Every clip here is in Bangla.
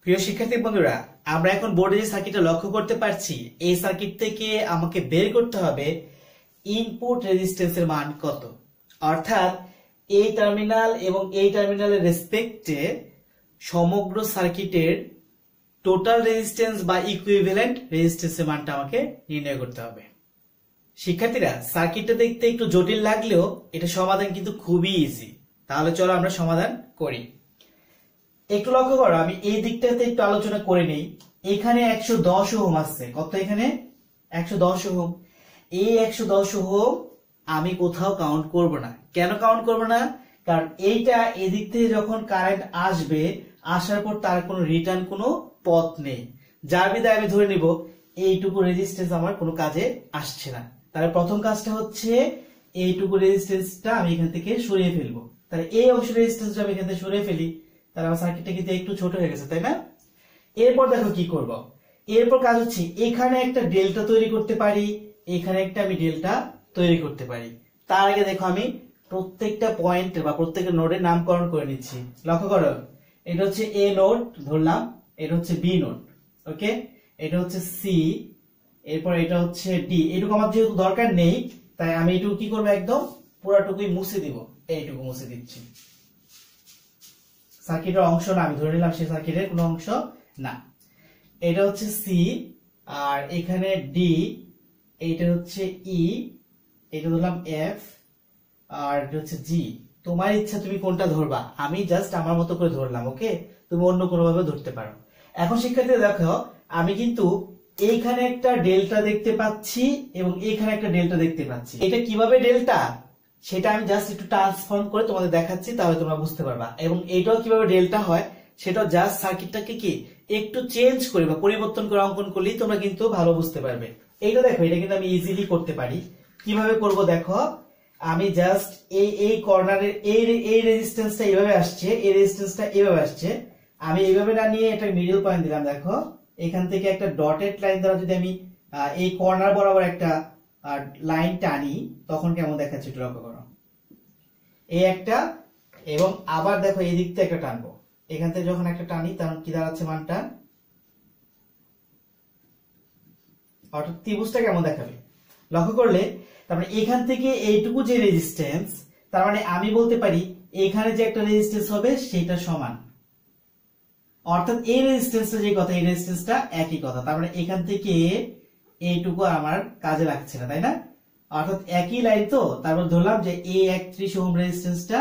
প্রিয় শিক্ষার্থী বন্ধুরা, আমরা এখন বোর্ডে যে সার্কিটটা লক্ষ্য করতে পারছি, এই সার্কিট থেকে আমাকে বের করতে হবে ইনপুট রেজিস্ট্যান্সের মান কত। অর্থাৎ এই টার্মিনাল এবং এই টার্মিনালের রেসপেক্টে সমগ্র সার্কিটের টোটাল রেজিস্ট্যান্স বা ইকুইভ্যালেন্ট রেজিস্ট্যান্সের মানটা আমাকে নির্ণয় করতে হবে। শিক্ষার্থীরা, সার্কিটটা দেখতে একটু জটিল লাগলেও এটা সমাধান কিন্তু খুবই ইজি। তাহলে চলো আমরা সমাধান করি। একটু লক্ষ্য করো, আমি এই দিকটাতে একটু আলোচনা করে নেই। এখানে 110 ওহম আছে। কত? এখানে 110 ওহম। এই 110 ওহম আমি কোথাও কাউন্ট করব না। কেন কাউন্ট করব না? কারণ এইটা এদিক থেকে যখন কারেন্ট আসবে, আসার পর তার কোনো রিটার্ন কোনো পথ নেই, যার বিধায় আমি ধরে নিব এইটুকু রেজিস্ট্যান্স আমার কোনো কাজে আসছে না। তাহলে প্রথম কাজটা হচ্ছে এইটুকু রেজিস্ট্যান্সটা আমি এখান থেকে সরিয়ে ফেলবো। তাহলে এই অংশের রেজিস্ট্যান্সটা আমি এখান থেকে সরিয়ে ফেলি, তাহলে আমার সার্কিটটা কিন্তু একটু ছোট হয়ে গেছে, তাই না? এরপর দেখো কি করব। এরপর কাজ হচ্ছে এখানে একটা ডেল্টা তৈরি করতে পারি, এখানে একটা আমি ডেল্টা তৈরি করতে পারি। তার আগে দেখো আমি প্রত্যেকটা পয়েন্ট বা প্রত্যেকটা নোডের নামকরণ করে নিচ্ছি। লক্ষ্য করো, এটা হচ্ছে এ নোড ধরলাম, এটা হচ্ছে বি নোড, ওকে, এটা হচ্ছে সি, এরপর এটা হচ্ছে ডি। এটুকু আমার যেহেতু দরকার নেই, তাই আমি এটুকু কি করবো, একদম পুরাটুকুই মুছে দিব। এইটুকু মুছে দিচ্ছি। সার্কিটের অংশ না, আমি ধরে নিলাম সে সার্কিটের কোনো অংশ না। এটা হচ্ছে সি, আর এখানে ডি, এইটা হচ্ছে ই, এটা ধরলাম এফ, আর এটা হচ্ছে জি। তোমার ইচ্ছা তুমি কোনটা ধরবা, আমি জাস্ট আমার মতো করে ধরলাম, ওকে? তুমি অন্য কোনো ভাবে ধরতে পারো। এখন শিক্ষার্থীরা দেখো, আমি কিন্তু এইখানে একটা ডেল্টা দেখতে পাচ্ছি এবং এইখানে একটা ডেল্টা দেখতে পাচ্ছি। এটা কিভাবে ডেল্টা, সেটা আমি জাস্ট একটু ট্রান্সফর্ম করে তোমাদের দেখাচ্ছি, তাহলে তোমরা বুঝতে পারবা। এবং এইটাও কিভাবে ডেল্টা হয়, সেটা জাস্ট সার্কিটটাকে কি একটু চেঞ্জ করে বা পরিবর্তন করে অঙ্কন করলেই তোমরা কিন্তু ভালো বুঝতে পারবে। এইটা দেখো, এটা কিন্তু আমি ইজিলি করতে পারি। কিভাবে করব দেখো, আমি জাস্ট এই কর্নারের এই রেজিস্ট্যান্সটা এইভাবে আসছে, এই রেজিস্ট্যান্সটা এইভাবে আসছে, আমি এইভাবে না নিয়ে এটা মিডল পয়েন্ট দিলাম। দেখো, এখান থেকে একটা ডটেড লাইন দ্বারা যদি আমি এই কর্নার বরাবর একটা লাইন টানি, তখন কেমন দেখাচ্ছে একটু লক্ষ্য করো। এই একটা, এবং আবার দেখো এই দিক থেকে একটা টানবো। এখান থেকে যখন একটা টানি, তখন কি দাঁড়াচ্ছে মানটা, অর্থাৎ ত্রিভুজটা কেমন দেখাবে লক্ষ্য করলে। তার মানে এখান থেকে এইটুকু যে রেজিস্ট্যান্স, তার মানে আমি বলতে পারি এখানে যে একটা রেজিস্ট্যান্স হবে সেটা সমান, অর্থাৎ এই রেজিস্ট্যান্সটা যে কথা, এই রেজিস্ট্যান্সটা একই কথা। তার মানে এখান থেকে এইটুকু আমার কাজে লাগছে না, তাই না? অর্থাৎ একই লাইন তো। তারপর ধরলাম যে এই 31 ওহম রেজিস্ট্যান্সটা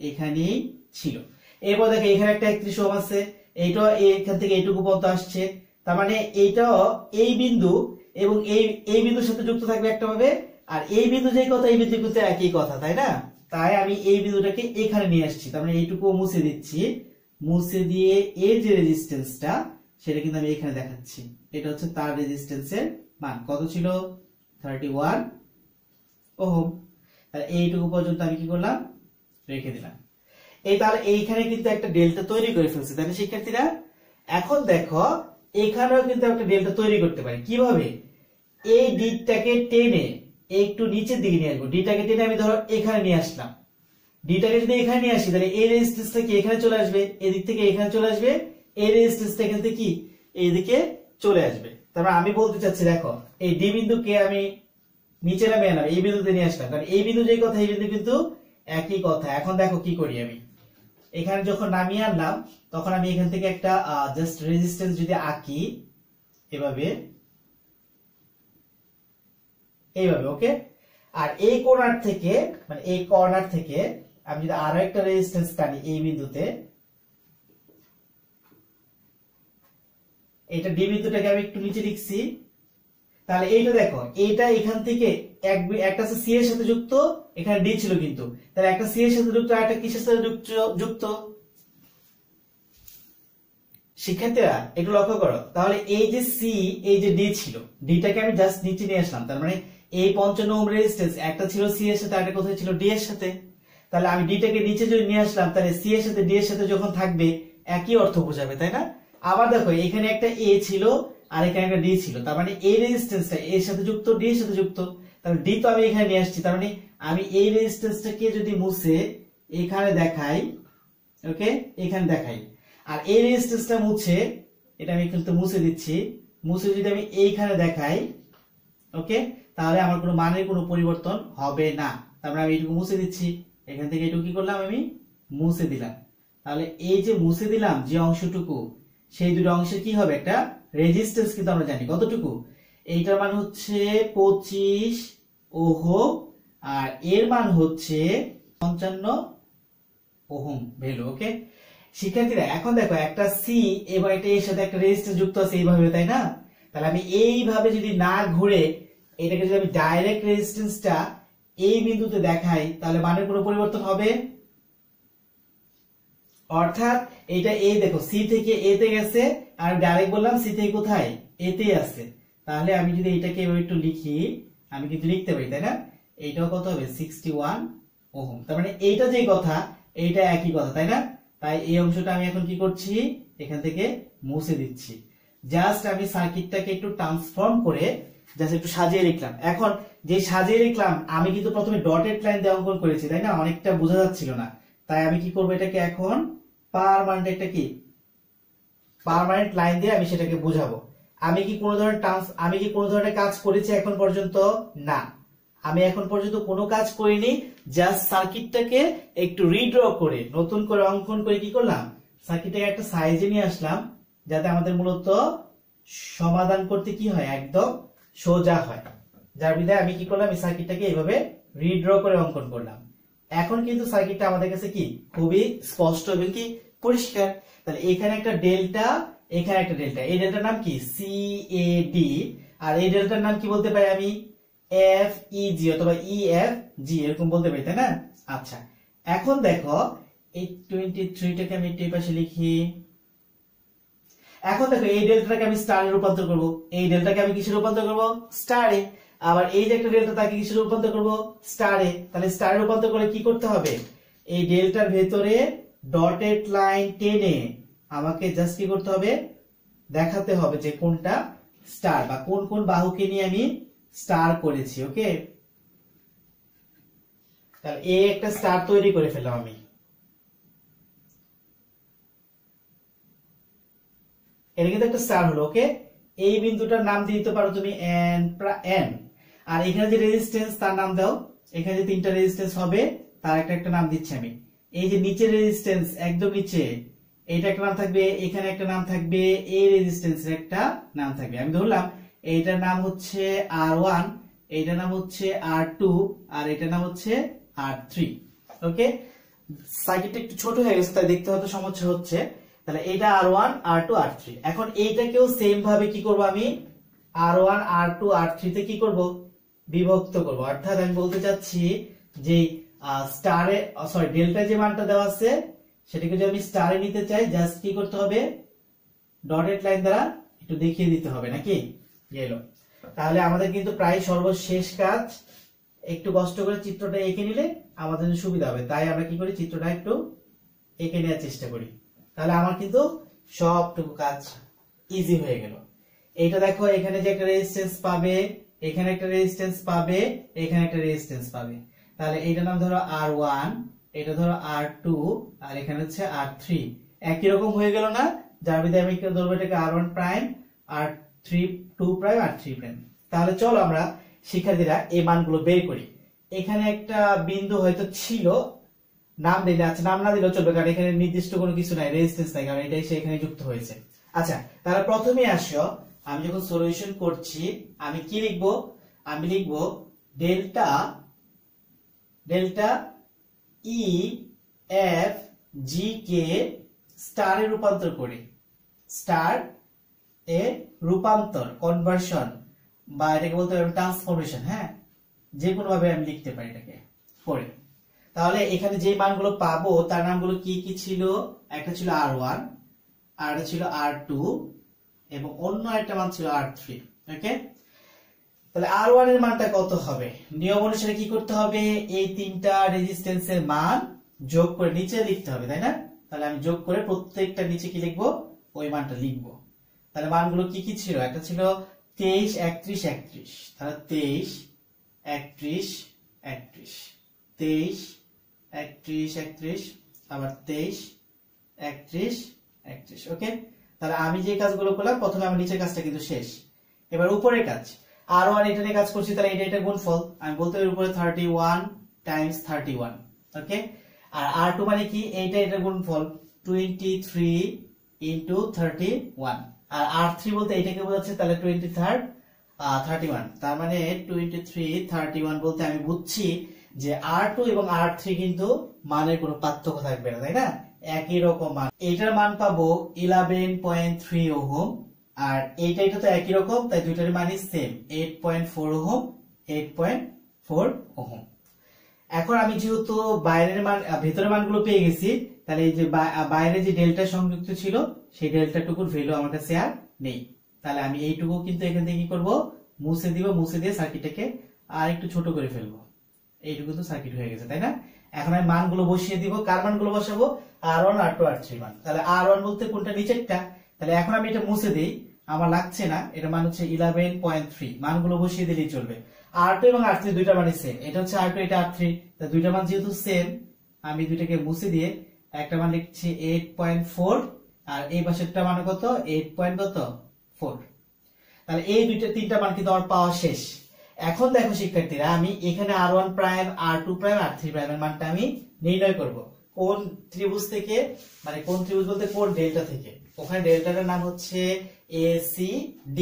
এখানেই ছিল। এরপর দেখো এখানে একটা 31 ওহম আছে, এইটাও এখান থেকে এইটুকু পর্যন্ত আসছে। তার মানে এইটাও এই বিন্দু এবং এই বিন্দুর সাথে যুক্ত থাকবে একটা ভাবে, আর এই বিন্দু যে কথা, এই বিন্দু কিন্তু একই কথা, তাই না? তাই আমি এই বিন্দুটাকে এখানে নিয়ে আসছি। তার মানে এইটুকু মুছে দিচ্ছি, মুছে দিয়ে এর যে রেজিস্ট্যান্সটা সেটা কিন্তু আমি এখানে দেখাচ্ছি। এটা হচ্ছে তার রেজিস্ট্যান্সের মান কত ছিল, 31 ওহম। তাহলে এইটুকু পর্যন্ত আমি কি করলাম, রেখে দিলাম। তাহলে এইখানে কিন্তু একটা ডেল্টা তৈরি করে ফেলছে, তাই না শিক্ষার্থীরা? এখন দেখো এখানেও কিন্তু একটা ডেল্টা তৈরি করতে পারি। কিভাবে? এই ডিটাকে টেনে একটু নিচের দিকে নিয়ে আসবো। ডিটাকে টেনে আমি ধরো এখানে নিয়ে আসলাম। ডিটাকে যদি এখানে নিয়ে আসি, তাহলে এই রেজিস্ট্যান্সটা কি এখানে চলে আসবে, এদিক থেকে এখানে চলে আসবে, এই রেজিস্ট্যান্সটা এখান থেকে কি এইদিকে চলে আসবে। তারপর আমি বলতে চাচ্ছি দেখো, এই ডি বিন্দুকে আমি নিচে নামিয়ে আনলাম, এই বিন্দুতে নিয়ে আসলাম, কারণ এই বিন্দু যে কথা, এই বিন্দু কিন্তু একই কথা। এখন দেখো কি করি, আমি এখানে যখন নামিয়ে আনলাম, তখন আমি এখান থেকে একটা জাস্ট রেজিস্ট্যান্স যদি আঁকি এভাবে, এইভাবে, ওকে। আর এই কর্নার থেকে, মানে এই কর্নার থেকে আমি যদি আরো একটা রেজিস্ট্যান্স টানি এই বিন্দুতে, এটা ডি বিন্দুটাকে আমি একটু নিচে লিখছি। তাহলে এইটা দেখো, এইটা এখান থেকে একটা সি এর সাথে যুক্ত, এখানে ডি ছিল কিন্তু, তাহলে একটা সি এর সাথে যুক্ত আর একটা কিসের সাথে যুক্ত। শিক্ষার্থীরা একটু লক্ষ্য করো, তাহলে এই যে সি, এই যে ডি ছিল, ডিটাকে আমি জাস্ট নিচে নিয়ে আসলাম। তার মানে এই 55 ওহম রেজিস্ট্যান্স একটা ছিল সি এর সাথে, একটা কোথায় ছিল, ডি এর সাথে। তাহলে আমি ডিটাকে নিচে যদি নিয়ে আসলাম, তাহলে সি এর সাথে ডি এর সাথে যখন থাকবে একই অর্থ বোঝাবে, তাই না? আবার দেখো এখানে একটা এ ছিল আর এখানে একটা ডি ছিল, তার মানে এই রেজিস্ট্যান্সটা এর সাথে যুক্ত, ডি এর সাথে যুক্ত। তাহলে ডি তো আমি এখানে নিয়ে আসছি, তার মানে আমি এই রেজিস্ট্যান্সটাকে যদি মুছে এখানে দেখাই, ওকে, এখানে দেখাই, আর এই রেজিস্ট্যান্সটা মুছে এটা আমি কিন্তু মুছে দিচ্ছি। মুছে যদি আমি এইখানে দেখাই, ওকে, তাহলে আমার কোনো মানের কোনো পরিবর্তন হবে না। তারপরে আমি এইটুকু মুছে দিচ্ছি, এখান থেকে এইটুকু কি করলাম, আমি মুছে দিলাম। তাহলে এই যে মুছে দিলাম যে অংশটুকু, সেই দুটো অংশের কি হবে, একটা রেজিস্ট্যান্স কিন্তু আমরা জানি কতটুকু, এইটার মান হচ্ছে 25 ওহম, আর এর মান হচ্ছে 55 ওহম ভ্যালু। ওকে শিক্ষার্থীরা, এখন দেখো একটা সি এবং একটা এর সাথে একটা রেজিস্ট্যান্স যুক্ত আছে এইভাবে, তাই না? তাহলে আমি এইভাবে যদি না ঘুরে এটাকে যদি আমি ডাইরেক্ট রেজিস্ট্যান্সটা এই বিন্দুতে দেখাই, তাহলে মানের কোনো পরিবর্তন হবে? অর্থাৎ এটা এই দেখো সি থেকে এ তে গেছে, আর ডাইরেক্ট বললাম সি থেকে কোথায়, এ তে আছে। তাহলে আমি যদি এটাকে এভাবে একটু লিখি, আমি কিন্তু লিখতে পারি, তাই না? এইটাও কত হবে, 61 ওহম। তার মানে এইটা যে কথা, এইটা একই কথা, তাই না? তাই এই অংশটা আমি এখন কি করছি, এখান থেকে মুছে দিচ্ছি। জাস্ট আমি সার্কিটটাকে একটু ট্রান্সফর্ম করে জাস্ট একটু সাজিয়ে লিখলাম। এখন যে সাজিয়ে লিখলাম, আমি কিন্তু প্রথমে ডটেড লাইন দিয়ে অঙ্কন করেছি, তাই না? অনেকটা বোঝা যাচ্ছিল না। তাই আমি কি করবো, এটাকে এখন পার্মানেন্ট একটা কি পার্মানেন্ট লাইন দিয়ে আমি সেটাকে বুঝাবো। আমি কি কোনো ধরনের কাজ করেছি এখন পর্যন্ত? না, আমি এখন পর্যন্ত কোনো কাজ করিনি। জাস্ট সার্কিটটাকে একটু রিড্র করে নতুন করে অঙ্কন করে কি করলাম, সার্কিটটাকে একটা সাইজে নিয়ে আসলাম, যাতে আমাদের মূলত সমাধান করতে কি হয়, একদম সোজা হয়। যার বিধায় আমি কি করলাম, এই সার্কিটটাকে এইভাবে রিড্র করে অঙ্কন করলাম। এখন কিন্তু সার্কিটটা আমাদের কাছে কি খুবই স্পষ্ট এবং কি পরিষ্কার। তাহলে এখানে একটা ডেল্টা, এখানে একটা ডেল্টা, এই ডেল্টার নাম কি, সি এ ডি, আর এই ডেল্টার নাম কি বলতে পারি আমি, এফ ই জি অথবা ই এফ জি, এরকম বলতে পারি, তাই না? আচ্ছা, এখন দেখো এই 23টাকে আমি এই পাশে লিখি। এখন দেখো এই ডেল্টাটাকে আমি স্টারে রূপান্তর করব, এই ডেল্টাকে আমি কিসে রূপান্তর করব, স্টারে। আবার এই যে একটা ডেল্টা, তাকে কিসে রূপান্তর করব, স্টারে। তাহলে স্টারে রূপান্তর করে কি করতে হবে, এই ডেল্টার ভেতরে ডটেড লাইন টেনে আমাকে জাস্ট কি করতে হবে, দেখাতে হবে যে কোনটা স্টার, বা কোন কোন বাহুকে নিয়ে আমি স্টার করেছি। ওকে, তাহলে এই একটা স্টার তৈরি করে ফেললাম আমি। এটা কিন্তু একটা স্টার হলো। ওকে, এই বিন্দুটার নাম দিতে পারো তুমি এন, আর এখানে যে রেজিস্ট্যান্স তার নাম দাও। এখানে যে তিনটা রেজিস্ট্যান্স হবে তার একটা নাম দিচ্ছি আমি। এই যে নিচের রেজিস্ট্যান্স একদম নিচে, এইটা একটা নাম থাকবে, এখানে একটা নাম থাকবে, এই রেজিস্ট্যান্সের একটা নাম থাকবে। আমি ধরলাম এইটার নাম হচ্ছে R1, এইটার নাম হচ্ছে R2, আর এটার নাম হচ্ছে R3। ওকে, সার্কিটটা একটু ছোট হয়ে গেছে, তাই দেখতে হয়তো সমস্যা হচ্ছে। তাহলে এটা R1 R2 R3। এখন এইটাকেও সেম ভাবে কি করব, আমি R1 R2 R3 তে কি করব, বিভক্ত করব। অর্থাৎ আমি বলতে চাচ্ছি যে স্টারে সরি ডেল্টা যে মানটা দেওয়া আছে সেটাকে যদি আমি স্টারে নিতে চাই, জাস্ট কি করতে হবে, ডটেড লাইন দ্বারা একটু দেখিয়ে দিতে হবে, নাকি গেল। তাহলে আমাদের কিন্তু প্রায় সর্বশেষ কাজ। একটু কষ্ট করে চিত্রটা এঁকে নিলে আমাদের জন্য সুবিধা হবে, তাই আমরা কি করি, চিত্রটা একটু এঁকে নেওয়ার চেষ্টা করি। তাহলে আমার কিন্তু সবটুকু কাজ ইজি হয়ে গেল। এইটা দেখো, এখানে যে একটা রেজিস্ট্যান্স পাবে, এখানে একটা রেজিস্ট্যান্স পাবে, এখানে একটা রেজিস্ট্যান্স পাবে। তাহলে এইটার নাম ধরো R1, এটা ধরো R2, আর এখানে হচ্ছে R3। একই রকম হয়ে গেল না? যার বিধায় আমি ধরবো এটাকে R1 prime, R3 2 prime, R3 prime. তাহলে চলো আমরা শিক্ষার্থীরা এই মানগুলো বের করি। এখানে একটা বিন্দু হয়তো ছিল, নাম দিলে, আচ্ছা নাম না দিলেও চলবে, কারণ এখানে নির্দিষ্ট কোনো কিছু নাই, রেজিস্ট্যান্স নাই, কারণ এটাই এখানে যুক্ত হয়েছে। আচ্ছা, তাহলে প্রথমে আসো, আমি যখন সলিউশন করছি আমি কি লিখবো, আমি লিখবো ডেল্টা ই এফ জি কে স্টারে রূপান্তর করে, স্টার এ রূপান্তর, কনভার্সন, বা এটাকে বলতে পারি ট্রান্সফরমেশন। হ্যাঁ, যে কোনো ভাবে আমি লিখতে পারি এটাকে করে। তাহলে এখানে যে মানগুলো পাবো তার নামগুলো কি কি ছিল, একটা ছিল R1, আর একটা ছিল R2, এবং অন্য একটা মান ছিল R3। ওকে, তাহলে R1 এর মানটা কত হবে, নিয়ম অনুসারে কি করতে হবে, এই তিনটা রেজিস্ট্যান্সের মান যোগ করে নিচে লিখতে হবে, তাই না? তাহলে আমি যোগ করে প্রত্যেকটা নিচে কি লিখবো, ওই মানটা লিখবো। তাহলে মানগুলো কি কি ছিল, একটা ছিল 23 31 31, তাহলে 23 31 31, 23 31 31, আবার 23 31 31। ওকে, তাহলে আমি যে কাজগুলো করলাম প্রথমে আমার নিচের কাজটা কিন্তু শেষ। এবার উপরের কাজ R1 এটা নিয়ে কাজ করছি, তাহলে এটা গুণফল আমি বলতে পারি উপরে 31 টাইমস 31, ওকে। আর R2 মানে কি, এটা গুণফল 23 ইনটু 31। আর R3 বলতে এটাকে বোঝাচ্ছে, তাহলে 31, তার মানে 23 31 বলতে আমি বুঝছি যে R2 এবং R3 কিন্তু মানের কোনো পার্থক্য থাকবে না, তাই না, একই রকম মান। এটার মান পাবো 11.3 ওহম, আর এটা তো একই রকম, তাই দুইটার মানই সেম 8.4 ওহম 8.4 ওহম। এখন আমি যেহেতু বাইরের মান ভেতরের মানগুলো পেয়ে গেছি, তাহলে এই যে বাইরে যে ডেল্টা সংযুক্ত ছিল সেই ডেল্টাটুকুর ভ্যালু আমার কাছে আর নেই। তাহলে আমি এইটুকু কিন্তু এখান থেকে কি করব, মুছে দিব, মুছে দিয়ে সার্কিটটাকে আর একটু ছোট করে ফেলবো। এইটুকু তো সার্কিট হয়ে গেছে, তাই না। এখন আমি মানগুলো বসিয়ে দিব, কার মানগুলো বসাবো, R1 R2 R3 মান। তাহলে R1 বলতে কোনটা, নিচেরটা। তাহলে এখন আমি এটা মুছে দেই, আমার লাগছে না, এটা মান হচ্ছে 11.3, মানগুলো বসিয়ে দিলেই চলবে। R2 এবং R3 দুইটা মানে সেম, এটা হচ্ছে R2 এটা R3, তাই দুইটা মান যেহেতু সেম আমি দুইটাকে মুছে দিয়ে একটা মান লিখছি 8.4, আর এই পাশেরটা মান কত, 8.4। তাহলে এই তিনটা মান কিন্তু আমার পাওয়া শেষ। এখন দেখো শিক্ষার্থীরা, আমি এখানে R1 prime R2 prime R3 প্রাইমের মানটা আমি নির্ণয় করব কোন ত্রিভুজ থেকে, মানে কোন ত্রিভুজ বলতে কোন ডেল্টা থেকে। ওখানে ডেল্টাটার নাম হচ্ছে ACD,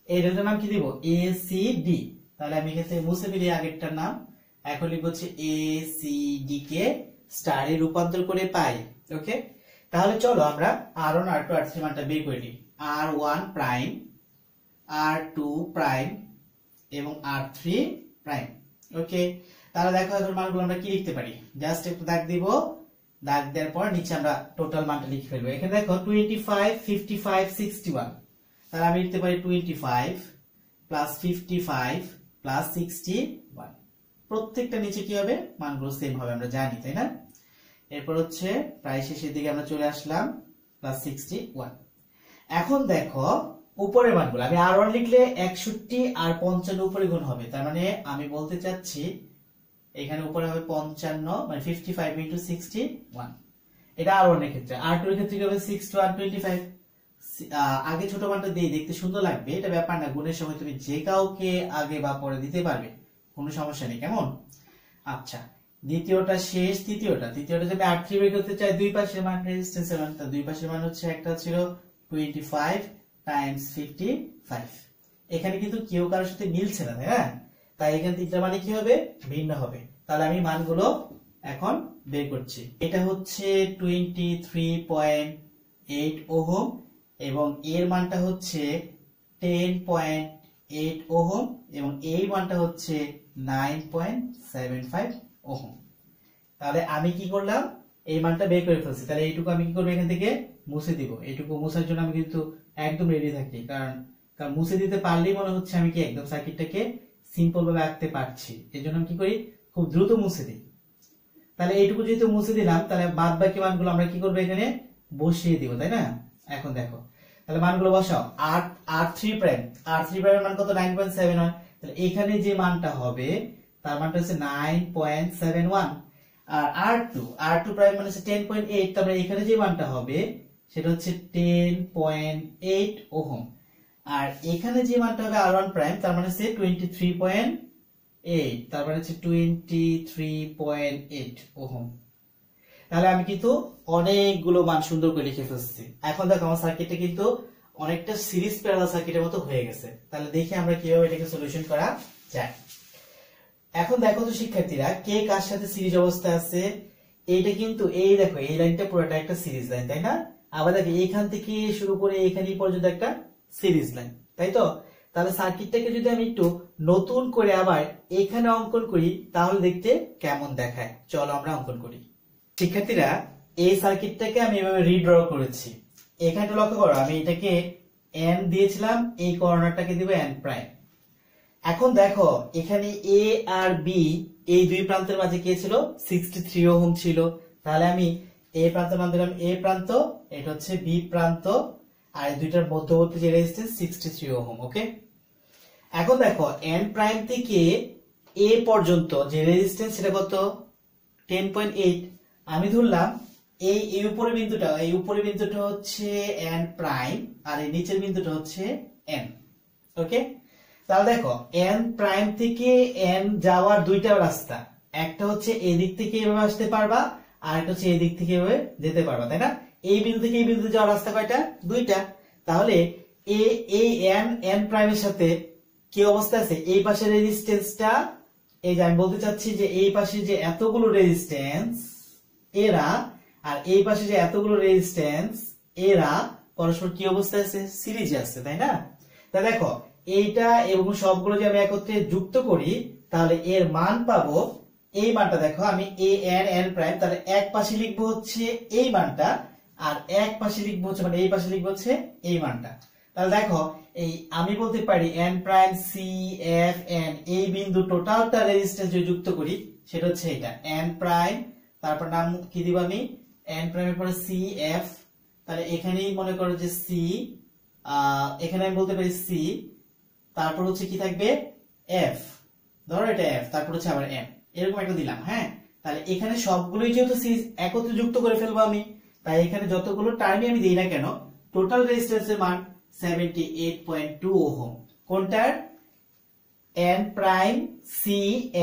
এই ডেল্টার নাম কি দিব, ACD। তাহলে আমি এখান থেকে মুছে ফেলি আগেরটার নাম, এখন লিখব হচ্ছে ACD কে স্টারে রূপান্তর করে পাই, ওকে। তাহলে চলো আমরা R1 R2 R3 মানটা বের করে নিই। R1 প্রাইম R2 প্রাইম এবং R3 প্রাইম, ওকে। তাহলে দেখো এখন মানগুলো আমরা কি লিখতে পারি, জাস্ট একটু দাগ দিব, দাগ দেওয়ার পর নিচে আমরা টোটাল মানটা লিখে ফেলবো। এখানে দেখো 25 55 61, তাহলে আমি লিখতে পারি 25 প্লাস 55 প্লাস 61। প্রত্যেকটা নিচে কি হবে, মানগুলো সেম হবে, আমরা জানি, তাই না। এরপর হচ্ছে প্রায় শেষের দিকে আমরা চলে আসলাম, প্লাস 61। এখন দেখো উপরের মানগুলো, আমি R1 লিখলে 61 আর 55 উপরে গুণ হবে, তার মানে আমি বলতে চাচ্ছি এখানে উপরে হবে 55, মানে 55 ইনটু 61, এটা R1 এর ক্ষেত্রে। R2 এর ক্ষেত্রে কি হবে 6 to 125। আগে ছোট মানটা দিয়ে দেখতে সুন্দর লাগবে, এটা ব্যাপার না, গুণের সময় তুমি যে কাউকে আগে বা পরে দিতে পারবে, কোনো সমস্যা নেই, কেমন। আচ্ছা, দ্বিতীয়টা শেষ, তৃতীয়টা যদি আমি R3 বের করতে চাই, দুই পাশের মান রেজিস্ট্যান্সের মান, দুই পাশের মান হচ্ছে, একটা ছিল 25 টাইমস 55। এখানে কিন্তু কেউ কারোর সাথে মিলছে না, তাই না, তাই এখানে তিনটা মানে কি হবে, ভিন্ন হবে। তাহলে আমি মানগুলো এখন বের করছি। এটা হচ্ছে 23.8 ওহম এবং এর মানটা হচ্ছে 10.8 ওহম এবং এই মানটা হচ্ছে 9.75 ওহম। তাহলে আমি কি করলাম, এই মানটা বের করে ফেলছি। তাহলে এইটুকু আমি কি করবো, এখান থেকে মুছে দিব। এইটুকু মুছার জন্য আমি কিন্তু একদম রেডি থাকি, কারণ মুছে দিতে পারলেই মনে হচ্ছে আমি কি একদম সার্কিটটাকে সিম্পল ভাবে আঁকতে পারছি, এই জন্য আমি কি করি, খুব দ্রুত মুছে দিই। তাহলে এইটুকু যেহেতু মুছে দিলাম, তাহলে বাদ বাকি মানগুলো আমরা কি করবো, এখানে বসিয়ে দিব, তাই না। এখন দেখো, তাহলে মানগুলো বসাও। R3 প্রাইম এর মান কত, 9.7 হয়, তাহলে এখানে যে মানটা হবে তার মানটা হচ্ছে 9.71। আর R2 প্রাইম মানে হচ্ছে 10.8, তার মানে এখানে যে মানটা হবে সেটা হচ্ছে 10.8 ওহম। আর এখানে যে মানটা হবে R1 প্রাইম, তার মানে হচ্ছে 23.8, তার মানে হচ্ছে 23.8 ওহম। তাহলে আমি কিন্তু অনেকগুলো মান সুন্দর করে লিখে ফেলছি। এখন দেখো আমার সার্কিটটা কিন্তু অনেকটা সিরিজ প্যারালাল সার্কিটের মতো হয়ে গেছে। তাহলে দেখি আমরা কিভাবে এটাকে সলিউশন করা যায়। এখন দেখো তো শিক্ষার্থীরা, কে কার সাথে সিরিজ অবস্থায় আছে। এইটা কিন্তু এই দেখো, এই লাইনটা পুরোটা একটা সিরিজ লাইন, তাই না। আবার দেখো এখান থেকে শুরু করে এখানে পর্যন্ত একটা সিরিজ লাইন, তাই তো। তাহলে সার্কিটটাকে যদি আমি একটু নতুন করে আবার এখানে অঙ্কন করি, তাহলে দেখতে কেমন দেখায়, চলো আমরা অঙ্কন করি। শিক্ষার্থীরা, এই সার্কিটটাকে আমি এভাবে রিড্র করেছি। এখানে লক্ষ্য করো, আমি এটাকে n দিয়েছিলাম, এই কর্নারটাকে দিব n প্রাইম। এখন দেখো এখানে a আর b এই দুই প্রান্তের মাঝে কি ছিল, 63 ওহম ছিল। তাহলে আমি a প্রান্তের মান দিলাম a প্রান্ত, এটা হচ্ছে b প্রান্ত, আর এই দুইটার মধ্যবর্তী যে রেজিস্ট্যান্স 63 ওহম, ওকে। এখন দেখো n প্রাইম থেকে a পর্যন্ত যে রেজিস্ট্যান্স সেটা কত, 10.8। আমি ধরলাম এই উপরের বিন্দুটা হচ্ছে n প্রাইম, আর এই নিচের বিন্দুটা হচ্ছে n। ওকে, তাহলে দেখো n প্রাইম থেকে n যাওয়ার দুইটা রাস্তা, একটা হচ্ছে এই দিক থেকে এভাবে আসতে পারবা, আর একটা হচ্ছে এই দিক থেকে এভাবে যেতে পারবা, তাই না? এই বিন্দু থেকে এই বিন্দুতে যাওয়ার রাস্তা কয়টা? দুইটা। তাহলে এই n প্রাইমের সাথে কি অবস্থা আছে? এই পাশের রেজিস্ট্যান্সটা, এই যে আমি বলতে চাচ্ছি যে এই পাশে যে এতগুলো রেজিস্ট্যান্স এরা, আর এই পাশে যে এতগুলো রেজিস্ট্যান্স এরা পরস্পর কি অবস্থায় আছে? সিরিজে আছে, তাই না? তা দেখো এইটা এবং সবগুলো যে আমি একত্রে যুক্ত করি, তাহলে এর মান পাবো। এই মানটা দেখো, আমি n প্রাইম, তাহলে এক পাশে লিখবো হচ্ছে এই মানটা, আর এক পাশে লিখবো হচ্ছে, মানে এই পাশে লিখবো হচ্ছে এই মানটা। তাহলে দেখো এই আমি বলতে পারি n prime C F n, এই বিন্দু টোটালটা রেজিস্ট্যান্স যদি যুক্ত করি সেটা হচ্ছে এটা n প্রাইম, তারপর নাম কি দিব আমি? n প্রাইমের পরে সি এফ, তাহলে এখানেই মনে করো যে সি, এখানে আমি বলতে পারি সি, তারপর হচ্ছে কি থাকবে? এফ, ধরো এটা এফ, তারপর হচ্ছে আবার এম, এরকম একটা দিলাম। হ্যাঁ, তাহলে এখানে সবগুলোই যেহেতু সিরিজ একত্রে যুক্ত করে ফেলবো আমি, তাই এখানে যতগুলো টার্মই আমি দিই না কেন, টোটাল রেজিস্ট্যান্সের মান 78.2 ওহম। কোনটার? n prime C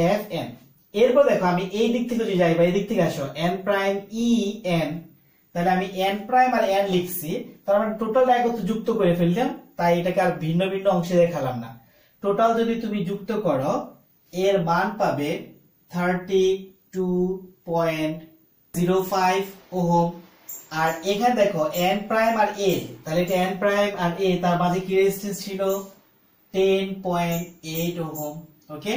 F n। এরপর দেখো আমি এই দিক থেকে যদি যাই, বা এই দিক থেকে আসো n প্রাইম ই n, তাহলে আমি n প্রাইম আর n লিখছি, তার মানে টোটাল একত্রে যুক্ত করে ফেললাম, তাই এটাকে আর ভিন্ন ভিন্ন অংশে দেখালাম না। টোটাল যদি তুমি যুক্ত করো এর মান পাবে 32.05 ওহম। আর এখানে দেখো n প্রাইম আর a, তাহলে এটা n প্রাইম আর a, তার মাঝে কি রেজিস্ট্যান্স ছিল? 10.8 ওহম। ওকে,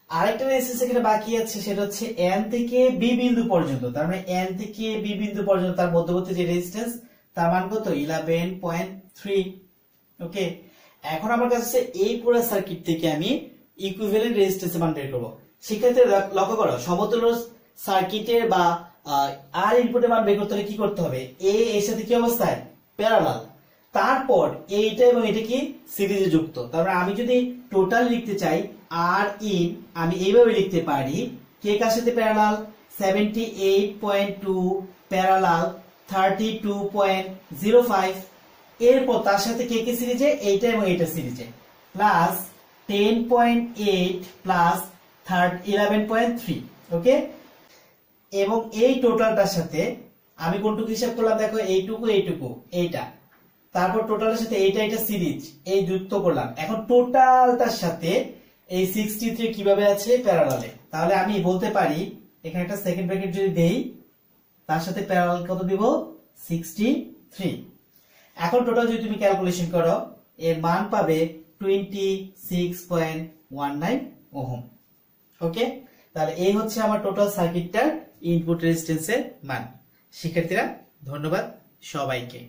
আরেকটা রেজিস্ট্যান্স এখানে বাকি আছে, সেটা হচ্ছে n থেকে b বিন্দু পর্যন্ত, তার মানে n থেকে b বিন্দু পর্যন্ত তার মধ্যবর্তী যে রেজিস্ট্যান্স, তার মান কত? 11.3। ওকে, এখন আমার কাছে এই পুরো সার্কিট থেকে আমি ইকুইভ্যালেন্ট রেজিস্ট্যান্সের মান বের করব। সেক্ষেত্রে লক্ষ্য করো, সমতুল্য সার্কিটের বা আর ইনপুটের মান বের করতে হলে কি করতে হবে? এর সাথে কি অবস্থায়? প্যারালাল। তারপর এইটা এবং এটা কি সিরিজে যুক্ত। তারপরে আমি যদি টোটাল লিখতে চাই আর ইন, আমি এইভাবে লিখতে পারি, কে কার সাথে প্যারালাল? 78.2 প্যারালাল 32.05। এরপর তার সাথে কে কে সিরিজে? এইটা এবং এইটা সিরিজে, প্লাস 10.8 প্লাস 11.3। ওকে, এবং এই টোটালটার সাথে আমি কোনটুকু হিসাব করলাম? দেখো এইটুকু এইটুকু এইটা, তারপর টোটালের সাথে এইটা এটা সিরিজ, এই যুক্ত করলাম। এখন টোটালটার সাথে এই 63 কিভাবে আছে? প্যারালালে। তাহলে আমি বলতে পারি, এখানে একটা সেকেন্ড ব্র্যাকেট যদি দেই, তার সাথে প্যারালাল কত দিব? 63। এখন টোটাল যদি তুমি ক্যালকুলেশন করো, এর মান পাবে 26.19 ওহম। ওকে, তাহলে এই হচ্ছে আমার টোটাল সার্কিটটার ইনপুট রেজিস্ট্যান্সের মান। শিক্ষার্থীরা ধন্যবাদ সবাইকে।